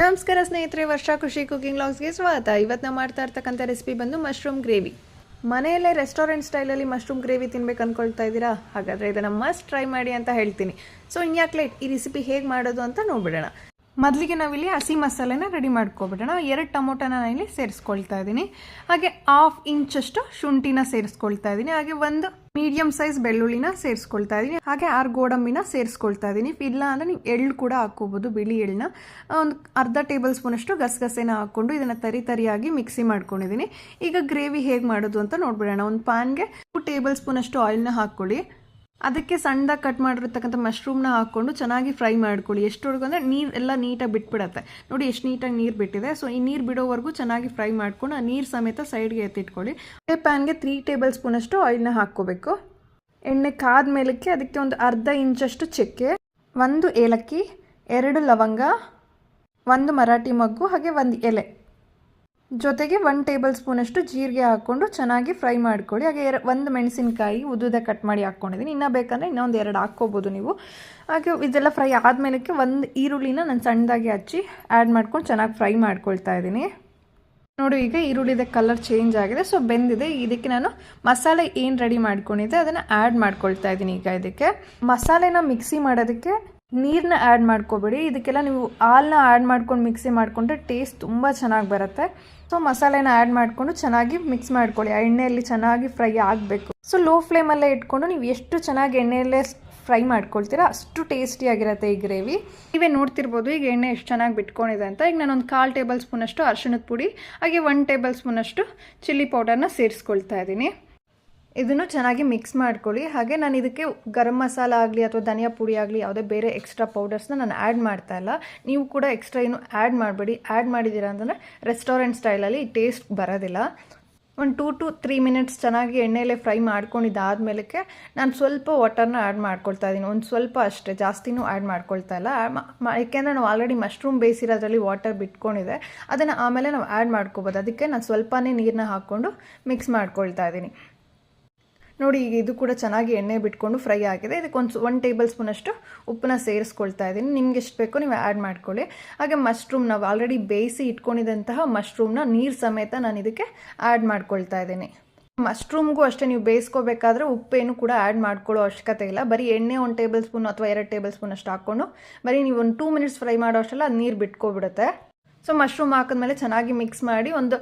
ನಮಸ್ಕಾರ ಸ್ನೇಹಿತರೆ, ವರ್ಷ ಖುಷಿ ಕುಕಿಂಗ್ ವ್ಲಾಗ್ಸ್ಗೆ ಸ್ವಾಗತ. ಇವತ್ತು ನಾವು ಮಾಡ್ತಾ ಇರ್ತಕ್ಕಂಥ ರೆಸಿಪಿ ಬಂದು ಮಶ್ರೂಮ್ ಗ್ರೇವಿ. ಮನೆಯಲ್ಲೇ ರೆಸ್ಟೋರೆಂಟ್ ಸ್ಟೈಲಲ್ಲಿ ಮಶ್ರೂಮ್ ಗ್ರೇವಿ ತಿನ್ಬೇಕು ಅಂದ್ಕೊಳ್ತಾ ಇದ್ದೀರಾ? ಹಾಗಾದರೆ ಇದನ್ನು ಮಸ್ಟ್ ಟ್ರೈ ಮಾಡಿ ಅಂತ ಹೇಳ್ತೀನಿ. ಸೊ ಇನ್ಯಾಕೆ ಲೇಟ್, ಈ ರೆಸಿಪಿ ಹೇಗೆ ಮಾಡೋದು ಅಂತ ನೋಡ್ಬಿಡೋಣ. ಮೊದಲಿಗೆ ನಾವಿಲ್ಲಿ ಹಸಿ ಮಸಾಲೆನ ರೆಡಿ ಮಾಡ್ಕೊಬಿಡೋಣ. 2 ಟೊಮೊಟೊನ ನಾನಿಲ್ಲಿ ಸೇರಿಸ್ಕೊಳ್ತಾ ಇದ್ದೀನಿ. ಹಾಗೆ 1/2 ಇಂಚಷ್ಟು ಶುಂಠಿನ ಸೇರಿಸ್ಕೊಳ್ತಾ ಇದ್ದೀನಿ. ಹಾಗೆ 1 ಮೀಡಿಯಂ ಸೈಜ್ ಬೆಳ್ಳುಳ್ಳಿನ ಸೇರಿಸ್ಕೊಳ್ತಾ ಇದ್ದೀನಿ. ಹಾಗೆ 6 ಗೋಡಂಬಿನ ಸೇರಿಸ್ಕೊಳ್ತಾ ಇದ್ದೀನಿ. ಇಲ್ಲ ಅಂದರೆ ನೀವು ಎಳ್ಳು ಕೂಡ ಹಾಕ್ಕೋಬೋದು, ಬಿಳಿ ಎಳ್ಳನ್ನ. ಒಂದು ಅರ್ಧ ಟೇಬಲ್ ಸ್ಪೂನಷ್ಟು ಗಸಗಸೆನ ಹಾಕ್ಕೊಂಡು ಇದನ್ನು ತರಿಯಾಗಿ ಮಿಕ್ಸಿ ಮಾಡ್ಕೊಂಡಿದ್ದೀನಿ. ಈಗ ಗ್ರೇವಿ ಹೇಗೆ ಮಾಡೋದು ಅಂತ ನೋಡ್ಬಿಡೋಣ. ಒಂದು ಪ್ಯಾನ್ಗೆ 2 ಟೇಬಲ್ ಸ್ಪೂನಷ್ಟು ಆಯಿಲ್ನ ಹಾಕ್ಕೊಳ್ಳಿ. ಅದಕ್ಕೆ ಸಣ್ಣದಾಗಿ ಕಟ್ ಮಾಡಿರ್ತಕ್ಕಂಥ ಮಶ್ರೂಮ್ನ ಹಾಕ್ಕೊಂಡು ಚೆನ್ನಾಗಿ ಫ್ರೈ ಮಾಡ್ಕೊಳ್ಳಿ. ಎಷ್ಟವರೆಗೂ ಅಂದರೆ ನೀರು ಎಲ್ಲ ನೀಟಾಗಿ ಬಿಟ್ಬಿಡತ್ತೆ. ನೋಡಿ ಎಷ್ಟು ನೀಟಾಗಿ ನೀರು ಬಿಟ್ಟಿದೆ. ಸೊ ಈ ನೀರು ಬಿಡೋವರೆಗೂ ಚೆನ್ನಾಗಿ ಫ್ರೈ ಮಾಡ್ಕೊಂಡು ಆ ನೀರು ಸಮೇತ ಸೈಡ್ಗೆ ಎತ್ತಿಟ್ಕೊಳ್ಳಿ. ಅದೇ ಪ್ಯಾನ್ಗೆ 3 ಟೇಬಲ್ ಸ್ಪೂನಷ್ಟು ಆಯಿಲ್ನ ಹಾಕ್ಕೋಬೇಕು. ಎಣ್ಣೆ ಕಾದ ಮೇಲಕ್ಕೆ ಅದಕ್ಕೆ ಒಂದು ಅರ್ಧ ಇಂಚಷ್ಟು ಚಕ್ಕೆ, 1 ಏಲಕ್ಕಿ, 2 ಲವಂಗ, 1 ಮರಾಠಿ ಮೊಗ್ಗು, ಹಾಗೆ 1 ಎಲೆ, ಜೊತೆಗೆ 1 ಟೇಬಲ್ ಸ್ಪೂನಷ್ಟು ಜೀರಿಗೆ ಹಾಕ್ಕೊಂಡು ಚೆನ್ನಾಗಿ ಫ್ರೈ ಮಾಡ್ಕೊಳ್ಳಿ. ಹಾಗೆ 1 ಮೆಣಸಿನಕಾಯಿ ಉದ್ದುದ ಕಟ್ ಮಾಡಿ ಹಾಕ್ಕೊಂಡಿದ್ದೀನಿ. ಇನ್ನೂ ಬೇಕಂದರೆ ಇನ್ನೊಂದು 2 ಹಾಕ್ಕೋಬೋದು ನೀವು. ಹಾಗೆ ಇದೆಲ್ಲ ಫ್ರೈ ಆದಮೇಲಕ್ಕೆ 1 ಈರುಳ್ಳಿನ ನಾನು ಸಣ್ಣದಾಗಿ ಹಚ್ಚಿ ಆ್ಯಡ್ ಮಾಡ್ಕೊಂಡು ಚೆನ್ನಾಗಿ ಫ್ರೈ ಮಾಡ್ಕೊಳ್ತಾ ಇದ್ದೀನಿ. ನೋಡಿ, ಈಗ ಈರುಳ್ಳಿದ ಕಲರ್ ಚೇಂಜ್ ಆಗಿದೆ. ಸೊ ಬೆಂದಿದೆ. ಇದಕ್ಕೆ ನಾನು ಮಸಾಲೆ ಏನು ರೆಡಿ ಮಾಡ್ಕೊಂಡಿದ್ದೆ ಅದನ್ನು ಆ್ಯಡ್ ಮಾಡ್ಕೊಳ್ತಾ ಇದ್ದೀನಿ. ಈಗ ಇದಕ್ಕೆ ಮಸಾಲೆನ ಮಿಕ್ಸಿ ಮಾಡೋದಕ್ಕೆ ನೀರನ್ನ ಆ್ಯಡ್ ಮಾಡ್ಕೋಬೇಡಿ. ಇದಕ್ಕೆಲ್ಲ ನೀವು ಹಾಲನ್ನ ಆ್ಯಡ್ ಮಾಡ್ಕೊಂಡು ಮಿಕ್ಸಿ ಮಾಡಿಕೊಂಡ್ರೆ ಟೇಸ್ಟ್ ತುಂಬ ಚೆನ್ನಾಗಿ ಬರುತ್ತೆ. ಸೊ ಮಸಾಲೆನ ಆ್ಯಡ್ ಮಾಡಿಕೊಂಡು ಚೆನ್ನಾಗಿ ಮಿಕ್ಸ್ ಮಾಡ್ಕೊಳ್ಳಿ. ಆ ಎಣ್ಣೆಯಲ್ಲಿ ಚೆನ್ನಾಗಿ ಫ್ರೈ ಆಗಬೇಕು. ಸೊ ಲೋ ಫ್ಲೇಮಲ್ಲೇ ಇಟ್ಕೊಂಡು ನೀವು ಎಷ್ಟು ಚೆನ್ನಾಗಿ ಎಣ್ಣೆಯಲ್ಲೇ ಫ್ರೈ ಮಾಡ್ಕೊಳ್ತೀರಾ ಅಷ್ಟು ಟೇಸ್ಟಿಯಾಗಿರುತ್ತೆ ಈ ಗ್ರೇವಿ. ನೀವೇ ನೋಡ್ತಿರ್ಬೋದು ಈಗ ಎಣ್ಣೆ ಎಷ್ಟು ಚೆನ್ನಾಗಿ ಬಿಟ್ಕೊಂಡಿದೆ ಅಂತ. ಈಗ ನಾನೊಂದು 1/4 ಟೇಬಲ್ ಸ್ಪೂನಷ್ಟು ಅರಿಶಿಣದ ಪುಡಿ ಹಾಗೆ 1 ಟೇಬಲ್ ಸ್ಪೂನಷ್ಟು ಚಿಲ್ಲಿ ಪೌಡರ್ನ ಸೇರಿಸ್ಕೊಳ್ತಾ ಇದ್ದೀನಿ. ಇದನ್ನು ಚೆನ್ನಾಗಿ ಮಿಕ್ಸ್ ಮಾಡ್ಕೊಳ್ಳಿ. ಹಾಗೆ ನಾನು ಇದಕ್ಕೆ ಗರಂ ಮಸಾಲ ಆಗಲಿ ಅಥವಾ ಧನಿಯಾ ಪುಡಿ ಆಗಲಿ ಯಾವುದೇ ಬೇರೆ ಎಕ್ಸ್ಟ್ರಾ ಪೌಡರ್ಸ್ನ ನಾನು ಆ್ಯಡ್ ಮಾಡ್ತಾ ಇಲ್ಲ. ನೀವು ಕೂಡ ಎಕ್ಸ್ಟ್ರಾ ಏನು ಆ್ಯಡ್ ಮಾಡಬೇಡಿ. ಆ್ಯಡ್ ಮಾಡಿದ್ದೀರಾ ಅಂತಂದರೆ ರೆಸ್ಟೋರೆಂಟ್ ಸ್ಟೈಲಲ್ಲಿ ಟೇಸ್ಟ್ ಬರೋದಿಲ್ಲ. ಒಂದು 2 to 3 ಮಿನಿಟ್ಸ್ ಚೆನ್ನಾಗಿ ಎಣ್ಣೆಯಲ್ಲೇ ಫ್ರೈ ಮಾಡ್ಕೊಂಡಿದ್ದಾದಮೇಲಕ್ಕೆ ನಾನು ಸ್ವಲ್ಪ ವಾಟರ್ನ ಆ್ಯಡ್ ಮಾಡ್ಕೊಳ್ತಾ ಇದ್ದೀನಿ. ಒಂದು ಸ್ವಲ್ಪ ಅಷ್ಟೇ, ಜಾಸ್ತಿನೂ ಆ್ಯಡ್ ಮಾಡ್ಕೊಳ್ತಾ ಇಲ್ಲ. ಯಾಕೆಂದರೆ ನಾವು ಆಲ್ರೆಡಿ ಮಶ್ರೂಮ್ ಬೇಯಿಸಿರೋದ್ರಲ್ಲಿ ವಾಟರ್ ಬಿಟ್ಕೊಂಡಿದೆ. ಅದನ್ನು ಆಮೇಲೆ ನಾವು ಆ್ಯಡ್ ಮಾಡ್ಕೋಬೋದು. ಅದಕ್ಕೆ ನಾನು ಸ್ವಲ್ಪನೇ ನೀರನ್ನ ಹಾಕ್ಕೊಂಡು ಮಿಕ್ಸ್ ಮಾಡ್ಕೊಳ್ತಾ ಇದ್ದೀನಿ. ನೋಡಿ, ಈಗ ಇದು ಕೂಡ ಚೆನ್ನಾಗಿ ಎಣ್ಣೆ ಬಿಟ್ಕೊಂಡು ಫ್ರೈ ಆಗಿದೆ. ಇದಕ್ಕೆ 1 ಟೇಬಲ್ ಸ್ಪೂನಷ್ಟು ಉಪ್ಪನ್ನ ಸೇರಿಸ್ಕೊಳ್ತಾ ಇದ್ದೀನಿ. ನಿಮ್ಗೆ ಎಷ್ಟು ಬೇಕೋ ನೀವು ಆ್ಯಡ್ ಮಾಡ್ಕೊಳ್ಳಿ. ಹಾಗೆ ಮಶ್ರೂಮ್ ನಾವು ಆಲ್ರೆಡಿ ಬೇಯಿಸಿ ಇಟ್ಕೊಂಡಿದ್ದಂತಹ ಮಶ್ರೂಮ್ನ ನೀರು ಸಮೇತ ನಾನು ಇದಕ್ಕೆ ಆ್ಯಡ್ ಮಾಡ್ಕೊಳ್ತಾ ಇದ್ದೀನಿ. ಮಶ್ರೂಮ್ಗೂ ಅಷ್ಟೇ, ನೀವು ಬೇಯಿಸ್ಕೋಬೇಕಾದ್ರೆ ಉಪ್ಪೇನು ಕೂಡ ಆ್ಯಡ್ ಮಾಡ್ಕೊಳ್ಳೋ ಅವಶ್ಯಕತೆ ಇಲ್ಲ. ಬರೀ ಎಣ್ಣೆ 1 ಟೇಬಲ್ ಸ್ಪೂನ್ ಅಥವಾ 2 ಟೇಬಲ್ ಸ್ಪೂನ್ ಅಷ್ಟು ಹಾಕ್ಕೊಂಡು ಬರೀ ನೀವು ಒಂದು 2 ಮಿನಿಟ್ಸ್ ಫ್ರೈ ಮಾಡೋ ಅಷ್ಟೆಲ್ಲ ಅದು ನೀರು ಬಿಟ್ಕೊಬಿಡುತ್ತೆ. ಸೊ ಮಶ್ರೂಮ್ ಹಾಕಿದ್ಮೇಲೆ ಚೆನ್ನಾಗಿ ಮಿಕ್ಸ್ ಮಾಡಿ ಒಂದು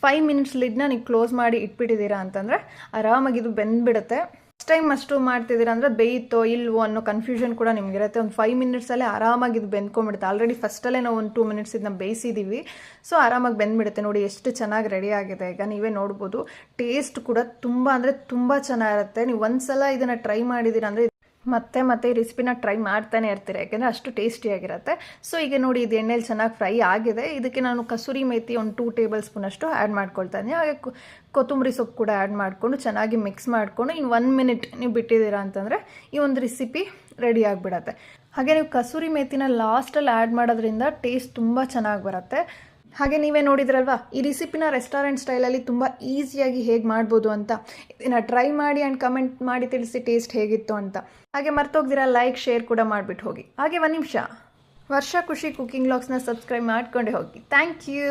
5 ಮಿನಿಟ್ಸ್ ಲಿಡ್ನ ನೀವು ಕ್ಲೋಸ್ ಮಾಡಿ ಇಟ್ಬಿಟ್ಟಿದ್ದೀರಾ ಅಂತಂದರೆ ಆರಾಮಾಗಿ ಇದು ಬೆಂದ್ಬಿಡುತ್ತೆ. ಫಸ್ಟ್ ಟೈಮ್ ಮಶ್ರೂಮ್ ಮಾಡ್ತಿದ್ದೀರಾ ಅಂದರೆ ಬೇಯಿತೋ ಇಲ್ವೋ ಅನ್ನೋ ಕನ್ಫ್ಯೂಷನ್ ಕೂಡ ನಿಮಗಿರುತ್ತೆ. ಒಂದು 5 ಮಿನಿಟ್ಸಲ್ಲೇ ಆರಾಮಾಗಿ ಇದು ಬೆಂದ್ಕೊಂಡ್ಬಿಡುತ್ತೆ. ಆಲ್ರೆಡಿ ಫಸ್ಟಲ್ಲೇ ನಾವು ಒಂದು 2 ಮಿನಿಟ್ಸ್ ಇದನ್ನ ಬೇಯಿಸಿದ್ದೀವಿ. ಸೊ ಆರಾಮಾಗಿ ಬೆಂದ್ಬಿಡುತ್ತೆ. ನೋಡಿ ಎಷ್ಟು ಚೆನ್ನಾಗಿ ರೆಡಿ ಆಗಿದೆ. ಈಗ ನೀವೇ ನೋಡ್ಬೋದು. ಟೇಸ್ಟ್ ಕೂಡ ತುಂಬ ಅಂದರೆ ತುಂಬ ಚೆನ್ನಾಗಿರುತ್ತೆ. ನೀವು ಒಂದ್ಸಲ ಇದನ್ನು ಟ್ರೈ ಮಾಡಿದ್ದೀರಾ ಅಂದರೆ ಮತ್ತೆ ಈ ರೆಸಿಪಿನ ಟ್ರೈ ಮಾಡ್ತಾನೆ ಇರ್ತೀರ, ಯಾಕೆಂದರೆ ಅಷ್ಟು ಟೇಸ್ಟಿಯಾಗಿರುತ್ತೆ. ಸೊ ಈಗ ನೋಡಿ, ಇದು ಎಣ್ಣೆಲಿ ಚೆನ್ನಾಗಿ ಫ್ರೈ ಆಗಿದೆ. ಇದಕ್ಕೆ ನಾನು ಕಸೂರಿ ಮೇಥಿ ಒಂದು 2 ಟೇಬಲ್ ಸ್ಪೂನಷ್ಟು ಆ್ಯಡ್ ಮಾಡ್ಕೊಳ್ತಾ ಇದ್ದೀನಿ. ಹಾಗೆ ಕೊತ್ತಂಬರಿ ಸೊಪ್ಪು ಕೂಡ ಆ್ಯಡ್ ಮಾಡಿಕೊಂಡು ಚೆನ್ನಾಗಿ ಮಿಕ್ಸ್ ಮಾಡಿಕೊಂಡು ಇನ್ನು 1 ಮಿನಿಟ್ ನೀವು ಬಿಟ್ಟಿದ್ದೀರಾ ಅಂತಂದರೆ ಈ ಒಂದು ರೆಸಿಪಿ ರೆಡಿ ಆಗಿಬಿಡತ್ತೆ. ಹಾಗೆ ನೀವು ಕಸೂರಿ ಮೇಥಿನ ಲಾಸ್ಟಲ್ಲಿ ಆ್ಯಡ್ ಮಾಡೋದ್ರಿಂದ ಟೇಸ್ಟ್ ತುಂಬ ಚೆನ್ನಾಗಿ ಬರುತ್ತೆ. ಹಾಗೆ ನೀವೇ ನೋಡಿದ್ರಲ್ವಾ, ಈ ರೆಸಿಪಿನ ರೆಸ್ಟೋರೆಂಟ್ ಸ್ಟೈಲಲ್ಲಿ ತುಂಬ ಈಸಿಯಾಗಿ ಹೇಗೆ ಮಾಡ್ಬೋದು ಅಂತ. ಇದನ್ನು ಟ್ರೈ ಮಾಡಿ ಆ್ಯಂಡ್ ಕಮೆಂಟ್ ಮಾಡಿ ತಿಳಿಸಿ ಟೇಸ್ಟ್ ಹೇಗಿತ್ತು ಅಂತ. ಹಾಗೆ ಮರ್ತೋಗ್ದಿರ ಲೈಕ್ ಶೇರ್ ಕೂಡ ಮಾಡಿಬಿಟ್ಟು ಹೋಗಿ. ಹಾಗೆ 1 ನಿಮಿಷ, ವರ್ಷ ಖುಷಿ ಕುಕಿಂಗ್ ವ್ಲಾಗ್ಸ್ನ ಸಬ್ಸ್ಕ್ರೈಬ್ ಮಾಡ್ಕೊಂಡೆ ಹೋಗಿ. Thank you.